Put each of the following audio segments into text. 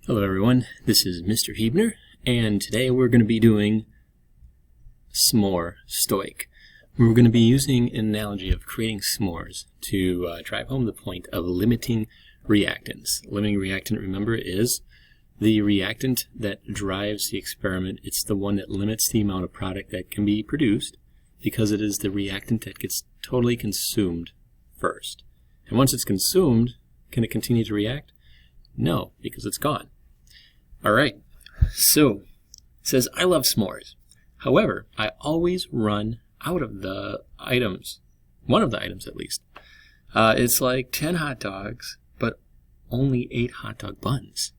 Hello everyone, this is Mr. Huebner, and today we're going to be doing Smore, Stoich. We're going to be using an analogy of creating s'mores to drive home the point of limiting reactants. Limiting reactant, remember, is the reactant that drives the experiment. It's the one that limits the amount of product that can be produced because it is the reactant that gets totally consumed first. And once it's consumed, can it continue to react? No, because it's gone. Alright, so it says, I love s'mores. However, I always run out of the items. One of the items, at least. It's like 10 hot dogs, but only 8 hot dog buns.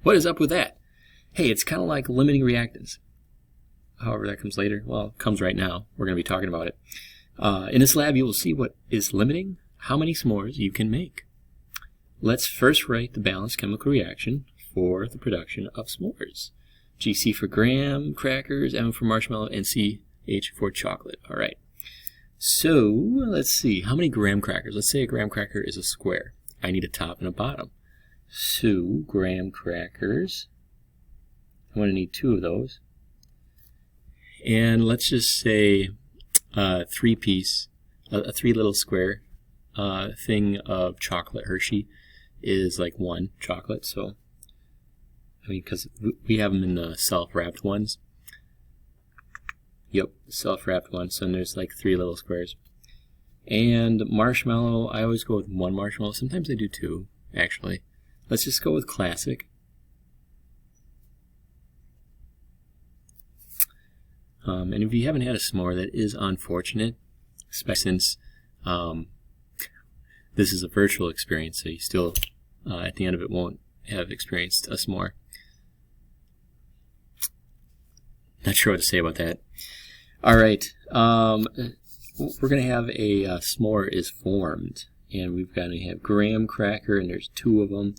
What is up with that? Hey, it's kind of like limiting reactants. However, that comes later. Well, it comes right now. We're going to be talking about it. In this lab, you will see what is limiting how many s'mores you can make. Let's first write the balanced chemical reaction for the production of s'mores. GC for graham crackers, M for marshmallow, and CH for chocolate. Alright. So, let's see. How many graham crackers? Let's say a graham cracker is a square. I need a top and a bottom. So, graham crackers. I'm going to need 2 of those. And let's just say a 3 little square thing of chocolate Hershey is like 1 chocolate. So, I mean, because we have them in the self-wrapped ones. Yep, self-wrapped ones. So there's like 3 little squares. And marshmallow, I always go with 1 marshmallow. Sometimes I do 2, actually. Let's just go with classic. And if you haven't had a s'more, that is unfortunate, especially since this is a virtual experience, so you still, at the end of it, won't have experienced a s'more. Not sure what to say about that. Alright, we're going to have a s'more is formed, and we've got to have graham cracker, and there's 2 of them,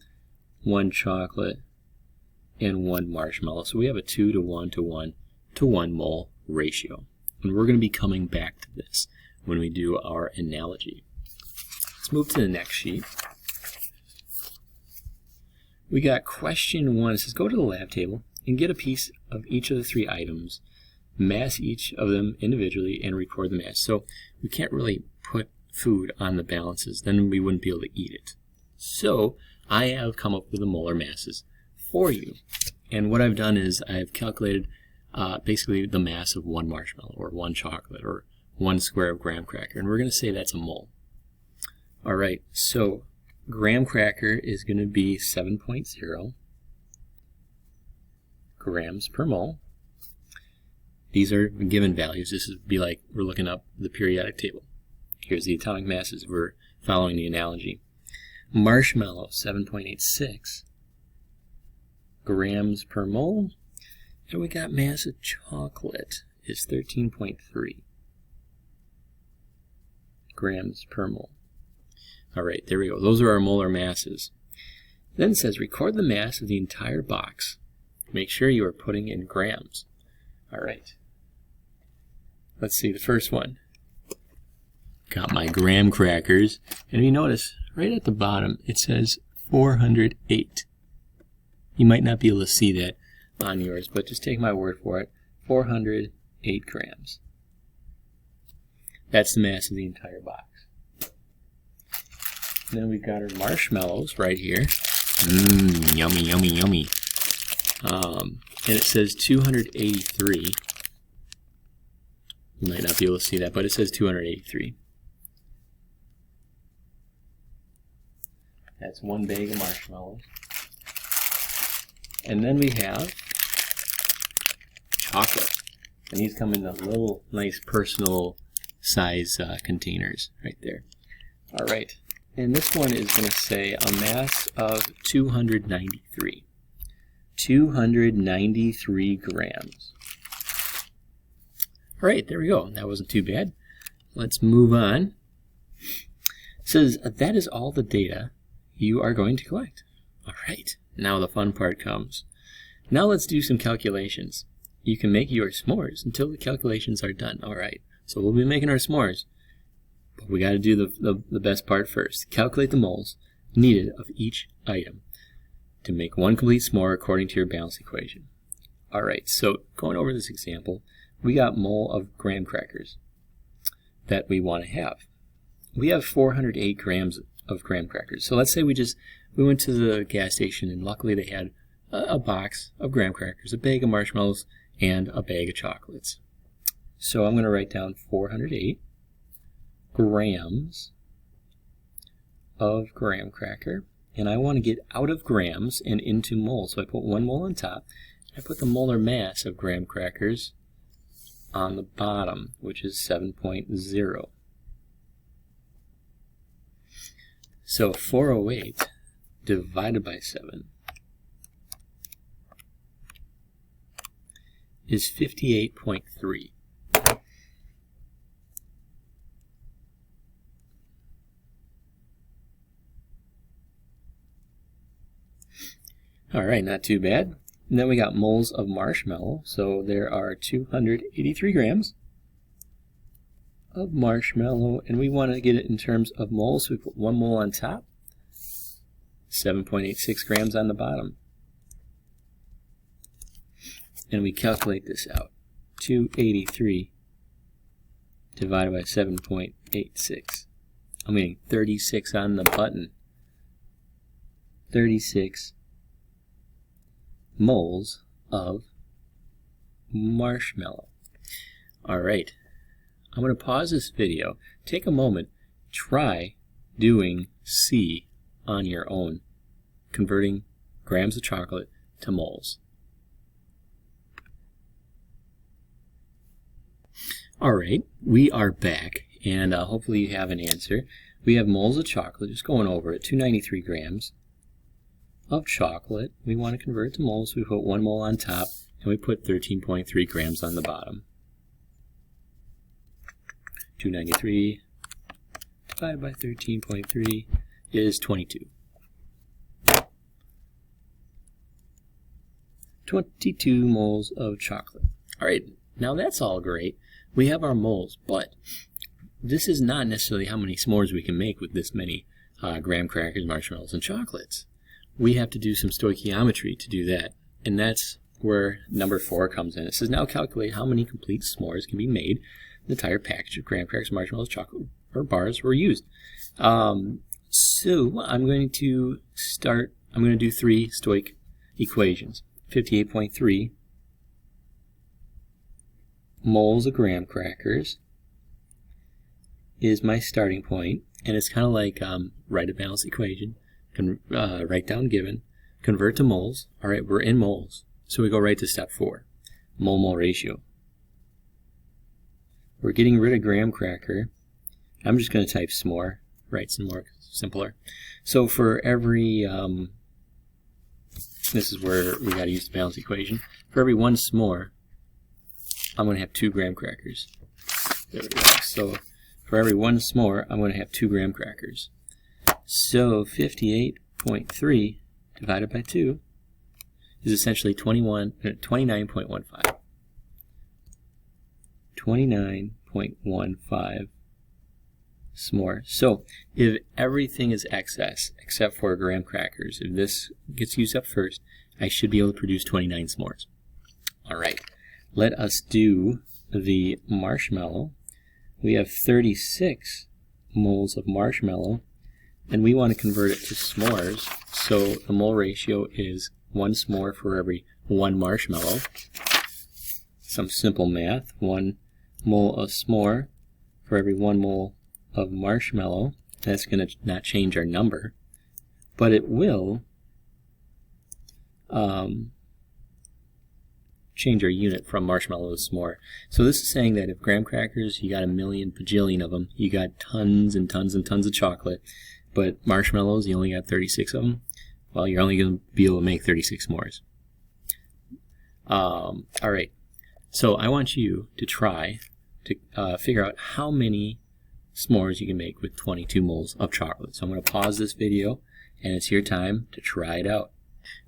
1 chocolate, and 1 marshmallow. So we have a 2 to 1 to 1 to 1 mole ratio. And we're going to be coming back to this when we do our analogy. Let's move to the next sheet. We got question 1. It says, go to the lab table and get a piece of each of the 3 items, mass each of them individually, and record the mass. So we can't really put food on the balances, then we wouldn't be able to eat it. So I have come up with the molar masses for you. And what I've done is I've calculated basically the mass of 1 marshmallow, or 1 chocolate, or 1 square of graham cracker. And we're going to say that's a mole. Alright, so graham cracker is going to be 7.0 grams per mole. These are given values. This would be like we're looking up the periodic table. Here's the atomic masses. We're following the analogy. Marshmallow, 7.86 grams per mole. And we got mass of chocolate is 13.3 grams per mole. Alright, there we go. Those are our molar masses. Then it says record the mass of the entire box. Make sure you are putting in grams. Alright. Let's see the first one. Got my graham crackers. And if you notice, right at the bottom, it says 408. You might not be able to see that on yours, but just take my word for it. 408 grams. That's the mass of the entire box. Then we've got our marshmallows right here. Mmm, yummy, yummy, yummy. And it says 283. You might not be able to see that, but it says 283. That's 1 bag of marshmallows. And then we have chocolate. And these come in the little nice personal size containers right there. Alright. And this one is going to say a mass of 293. 293 grams. Alright, there we go. That wasn't too bad. Let's move on. It says, that is all the data you are going to collect. Alright, now the fun part comes. Now let's do some calculations. You can make your s'mores until the calculations are done. Alright, so we'll be making our s'mores. But we got to do the best part first. Calculate the moles needed of each item. to make one complete s'more according to your balanced equation. All right, so going over this example, we got mole of graham crackers that we want to have. We have 408 grams of graham crackers. So let's say we went to the gas station and luckily they had a box of graham crackers, a bag of marshmallows, and a bag of chocolates. So I'm going to write down 408 grams of graham cracker, and I want to get out of grams and into moles. So I put 1 mole on top. I put the molar mass of graham crackers on the bottom, which is 7.0. So 408 divided by 7 is 58.3. All right, not too bad. And then we got moles of marshmallow. So there are 283 grams of marshmallow, and we want to get it in terms of moles. So we put 1 mole on top, 7.86 grams on the bottom. And we calculate this out. 283 divided by 7.86. I'm getting 36 on the button. 36 moles of marshmallow. All right, I'm going to pause this video, take a moment, try doing C on your own, converting grams of chocolate to moles. All right, we are back, and hopefully you have an answer. We have moles of chocolate, just going over it, 293 grams of chocolate. We want to convert it to moles. We put 1 mole on top, and we put 13.3 grams on the bottom. 293 divided by 13.3 is 22. 22 moles of chocolate. All right, now that's all great. We have our moles, but this is not necessarily how many s'mores we can make with this many graham crackers, marshmallows, and chocolates. We have to do some stoichiometry to do that, and that's where number 4 comes in. It says now calculate how many complete s'mores can be made. The entire package of graham crackers, marshmallows, chocolate, or bars were used. So I'm going to do 3 Stoich equations. 58.3 moles of graham crackers is my starting point, and it's kind of like write a balanced equation, write down given, convert to moles. All right, we're in moles, so we go right to step 4, mole-mole ratio. We're getting rid of graham cracker. I'm just going to type s'more, right, some more simpler. So for every, this is where we got to use the balanced equation. For every 1 s'more, I'm going to have 2 graham crackers. There we go. So for every 1 s'more, I'm going to have 2 graham crackers. So 58.3 divided by 2 is essentially 29.15. 29.15 s'more. So if everything is excess except for graham crackers, if this gets used up first, I should be able to produce 29 s'mores. All right, let us do the marshmallow. We have 36 moles of marshmallow, and we want to convert it to s'mores. So the mole ratio is 1 s'more for every 1 marshmallow. Some simple math. 1 mole of s'more for every 1 mole of marshmallow. That's going to not change our number, but it will change our unit from marshmallow to s'more. So this is saying that if graham crackers, you got a million bajillion of them, you got tons and tons and tons of chocolate, but marshmallows, you only got 36 of them, well, you're only going to be able to make 36 s'mores. All right, so I want you to try to figure out how many s'mores you can make with 22 moles of chocolate. So I'm going to pause this video, and it's your time to try it out.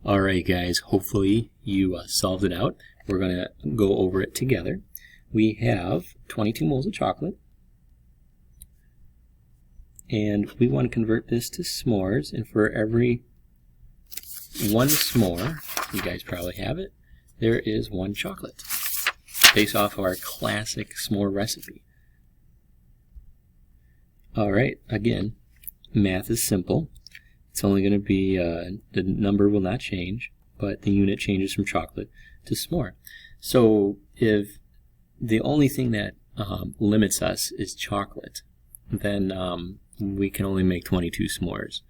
All right, guys, hopefully you solved it out. We're going to go over it together. We have 22 moles of chocolate, and we want to convert this to s'mores, and for every one s'more, you guys probably have it, there is one chocolate, based off of our classic s'more recipe. Alright, again, math is simple. It's only going to be, the number will not change, but the unit changes from chocolate to s'more. So if the only thing that limits us is chocolate, then we can only make 22 s'mores.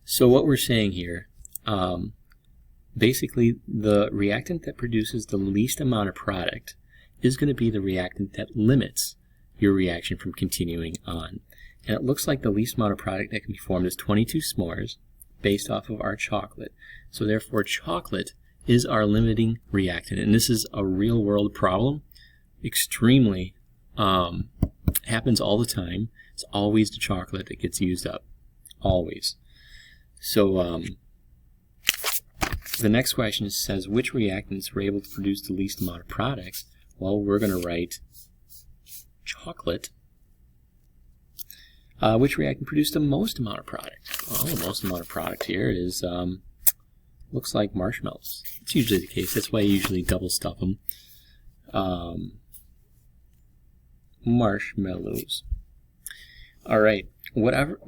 So what we're saying here, basically the reactant that produces the least amount of product is going to be the reactant that limits your reaction from continuing on. And it looks like the least amount of product that can be formed is 22 s'mores based off of our chocolate. So therefore chocolate is our limiting reactant. And this is a real world problem. Extremely happens all the time. It's always the chocolate that gets used up. Always. So the next question says, which reactants were able to produce the least amount of products? Well, we're going to write chocolate. Which reactant produced the most amount of product? Well, the most amount of product here is, looks like marshmallows. It's usually the case. That's why I usually double stuff them. Marshmallows. Alright, whatever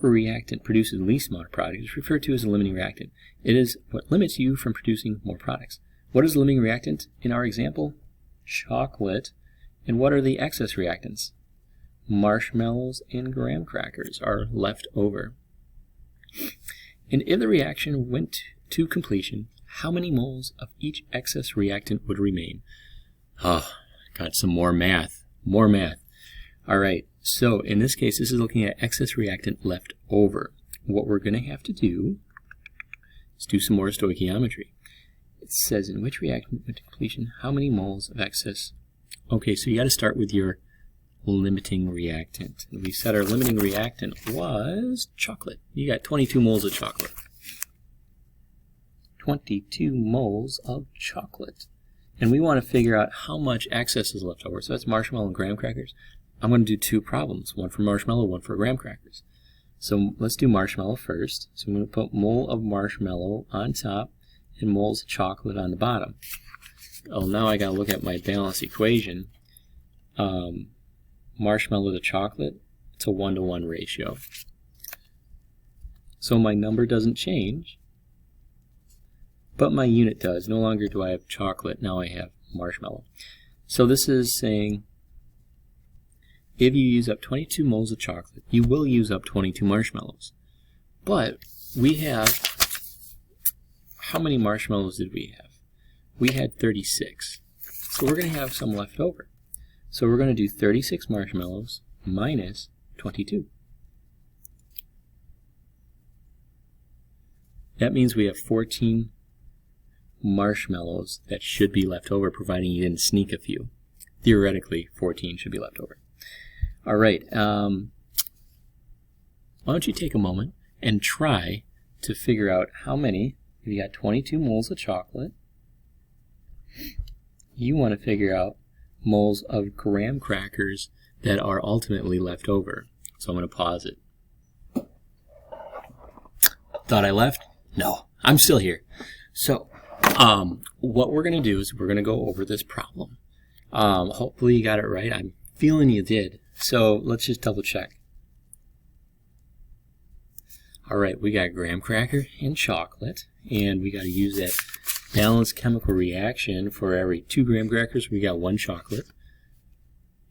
reactant produces the least amount of product is referred to as a limiting reactant. It is what limits you from producing more products. What is the limiting reactant in our example? Chocolate. And what are the excess reactants? Marshmallows and graham crackers are left over. And if the reaction went to completion, how many moles of each excess reactant would remain? Oh, got some more math. More math. Alright, so in this case, this is looking at excess reactant left over. What we're going to have to do is do some more stoichiometry. It says, in which reactant went to completion, how many moles of excess? Okay, so you got to start with your limiting reactant. And we said our limiting reactant was chocolate. You got 22 moles of chocolate. 22 moles of chocolate. And we want to figure out how much excess is left over. So that's marshmallow and graham crackers. I'm going to do two problems, one for marshmallow, one for graham crackers. So let's do marshmallow first. So I'm going to put mole of marshmallow on top and moles of chocolate on the bottom. Oh, now I got to look at my balance equation. Marshmallow to chocolate, it's a 1-to-1 ratio. So my number doesn't change, but my unit does. No longer do I have chocolate, now I have marshmallow. So this is saying, if you use up 22 moles of chocolate, you will use up 22 marshmallows. But we have, how many marshmallows did we have? We had 36. So we're going to have some left over. So we're going to do 36 marshmallows minus 22. That means we have 14 marshmallows that should be left over, providing you didn't sneak a few. Theoretically, 14 should be left over. Alright, why don't you take a moment and try to figure out how many, if you got 22 moles of chocolate, you want to figure out moles of graham crackers that are ultimately left over. So I'm going to pause it. Thought I left? No, I'm still here. So, what we're going to do is we're going to go over this problem. Hopefully you got it right. I'm feeling you did. So let's just double check. Alright, we got graham cracker and chocolate, and we got to use that balanced chemical reaction. For every 2 graham crackers, we got 1 chocolate.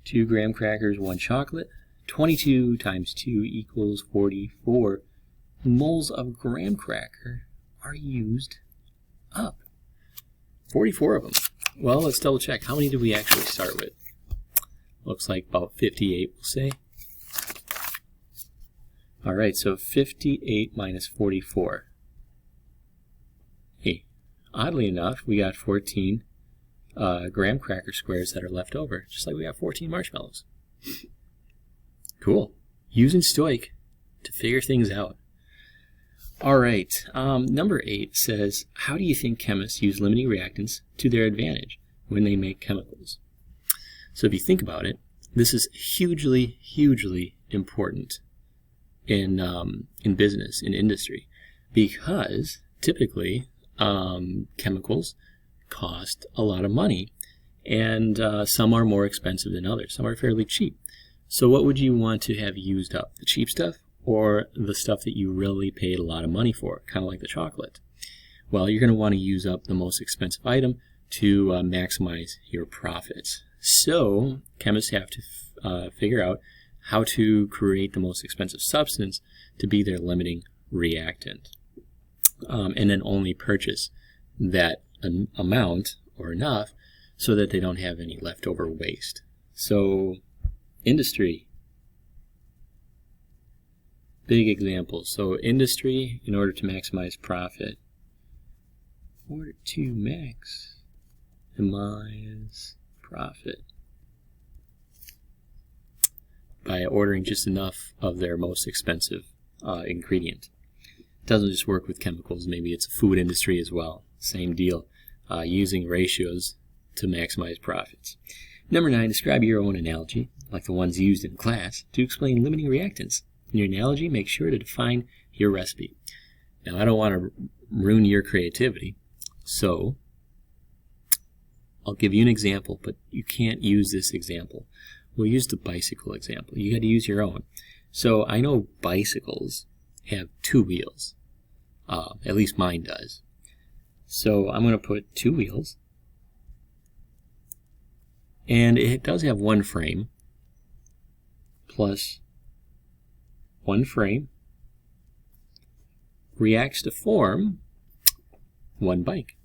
2 graham crackers, 1 chocolate. 22 times 2 equals 44 moles of graham cracker are used up. 44 of them. Well, let's double check. How many did we actually start with? Looks like about 58, we'll say. Alright, so 58 minus 44. Hey, oddly enough, we got 14 graham cracker squares that are left over, just like we got 14 marshmallows. Cool. Using Stoich to figure things out. Alright, number 8 says, how do you think chemists use limiting reactants to their advantage when they make chemicals? So if you think about it, this is hugely, hugely important in business, in industry, because typically, chemicals cost a lot of money, and some are more expensive than others. Some are fairly cheap. So what would you want to have used up? The cheap stuff or the stuff that you really paid a lot of money for, kind of like the chocolate? Well, you're going to want to use up the most expensive item to maximize your profits. So chemists have to figure out how to create the most expensive substance to be their limiting reactant, and then only purchase that amount or enough so that they don't have any leftover waste. So industry, big example. So industry, in order to maximize profit, in order to maximize profit by ordering just enough of their most expensive ingredient. It doesn't just work with chemicals. Maybe it's a food industry as well. Same deal, using ratios to maximize profits. Number 9, describe your own analogy, like the ones used in class, to explain limiting reactants. In your analogy, make sure to define your recipe. Now, I don't want to ruin your creativity, so I'll give you an example, but you can't use this example. We'll use the bicycle example. You got to use your own. So I know bicycles have 2 wheels. At least mine does. So I'm going to put 2 wheels. And it does have 1 frame plus 1 frame reacts to form 1 bike.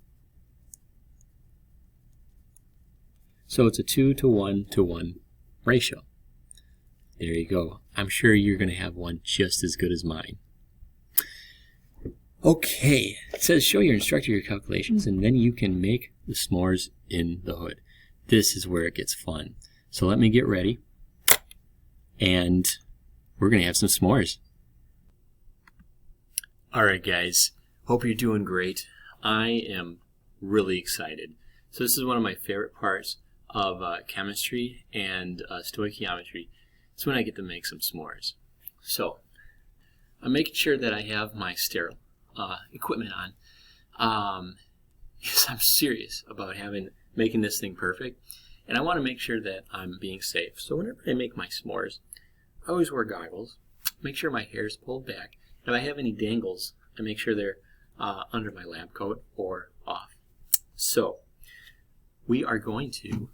So it's a 2 to 1 to 1 ratio. There you go. I'm sure you're going to have one just as good as mine. Okay, it says show your instructor your calculations and then you can make the s'mores in the hood. This is where it gets fun. So let me get ready and we're going to have some s'mores. Alright guys, hope you're doing great. I am really excited. So this is one of my favorite parts of chemistry and stoichiometry. It's when I get to make some s'mores. So I'm making sure that I have my sterile equipment on because I'm serious about making this thing perfect, and I want to make sure that I'm being safe. So whenever I make my s'mores, I always wear goggles, make sure my hair is pulled back, and if I have any dangles, I make sure they're under my lab coat or off. So we are going to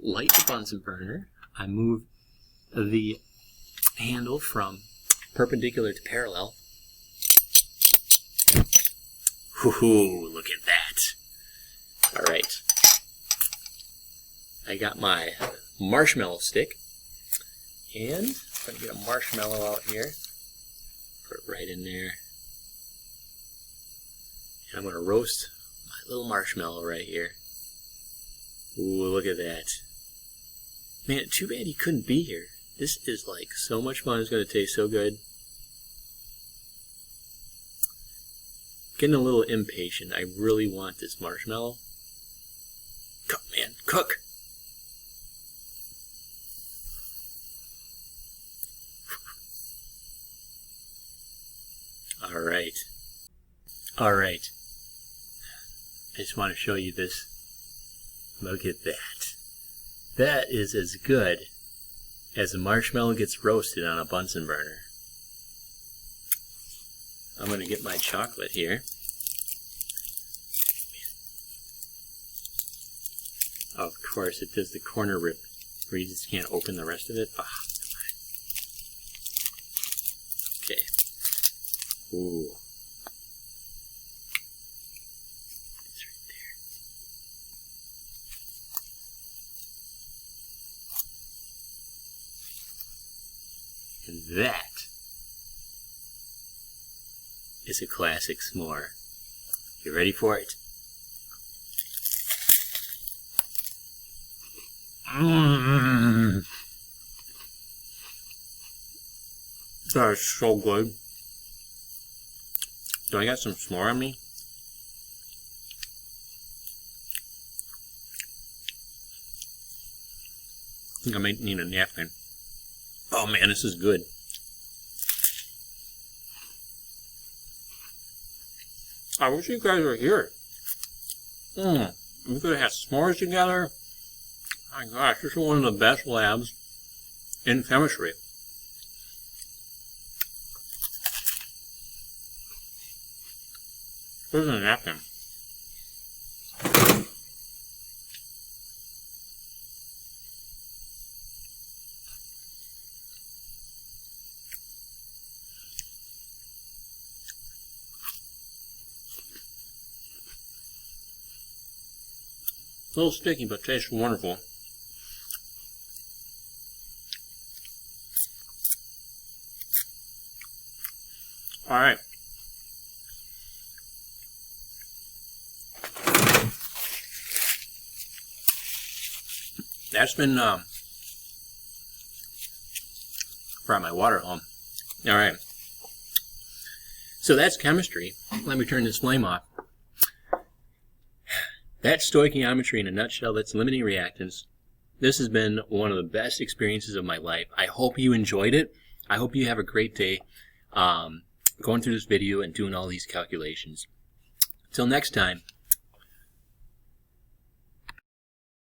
light the Bunsen burner. I move the handle from perpendicular to parallel. Whoo, look at that. Alright. I got my marshmallow stick. And I'm going to get a marshmallow out here. Put it right in there. And I'm going to roast my little marshmallow right here. Ooh, look at that. Man, too bad he couldn't be here. This is like so much fun. It's going to taste so good. Getting a little impatient. I really want this marshmallow. Cook, man, cook! Alright. Alright. I just want to show you this. Look at that. That is as good as a marshmallow gets roasted on a Bunsen burner. I'm going to get my chocolate here. Of course, it does the corner rip where you just can't open the rest of it. Ah, okay. Ooh. It's right there. And that is a classic s'more. You ready for it? That is so good. Do I got some s'more on me? I think I might need a napkin. Oh man, this is good. I wish you guys were here. We could have had s'mores together. My gosh, this is one of the best labs in chemistry. Where's the napkin? A little sticky, but tastes wonderful. All right. That's been brought my water home. All right. So that's chemistry. Let me turn this flame off. That's stoichiometry in a nutshell. That's limiting reactants. This has been one of the best experiences of my life. I hope you enjoyed it. I hope you have a great day going through this video and doing all these calculations. Until next time,